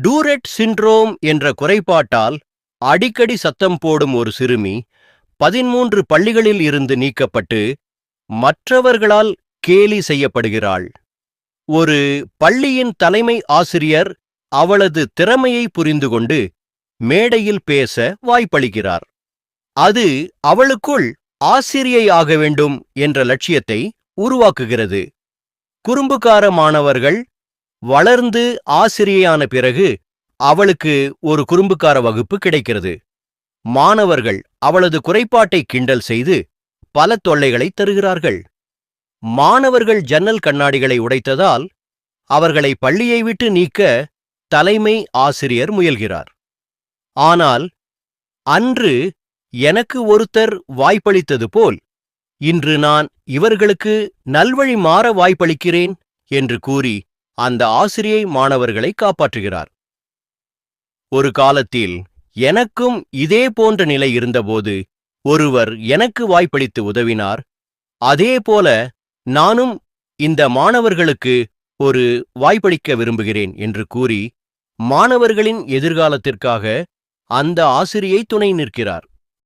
Tourette syndrome என்ற குறைபாட்டால் அடிக்கடி சத்தம் போடும் ஒரு சிறுமி 13 பள்ளிகளில் இருந்து நீக்கப்பட்டு மற்றவர்களால் கேலி செய்யப்படுகிறாள். ஒரு பள்ளியின் தலைமை ஆசிரியர் அவளது திறமையை புரிந்துகொண்டு மேடையில் பேச வாய்ப்பளிக்கிறார். அது அவளுக்குள் ஆசிரியை ஆக வேண்டும் என்ற லட்சியத்தை உருவாக்குகிறது. குறும்புக்கார மாணவர்கள் வளர்ந்து ஆசிரியையான பிறகு அவளுக்கு ஒரு குறும்புக்கார வகுப்பு கிடைக்கிறது. மாணவர்கள் அவளது குறைபாட்டை கிண்டல் செய்து பல தொல்லைகளை தருகிறார்கள். மாணவர்கள் ஜன்னல் கண்ணாடிகளை உடைத்ததால் அவர்களை பள்ளியை விட்டு நீக்க தலைமை ஆசிரியர் முயல்கிறார். ஆனால் அன்று எனக்கு ஒருத்தர் வாய்ப்பளித்தது போல் இன்று நான் இவர்களுக்கு நல்வழி மாற வாய்ப்பளிக்கிறேன் என்று கூறி அந்த ஆசிரியை மாணவர்களை காப்பாற்றுகிறார். ஒரு காலத்தில் எனக்கும் இதே போன்ற நிலை இருந்தபோது ஒருவர் எனக்கு வாய்ப்பளித்து உதவினார். அதேபோல நானும் இந்த மாணவர்களுக்கு ஒரு வாய்ப்பளிக்க விரும்புகிறேன் என்று கூறி மாணவர்களின் எதிர்காலத்திற்காக அந்த ஆசிரியை துணை நிற்கிறார்.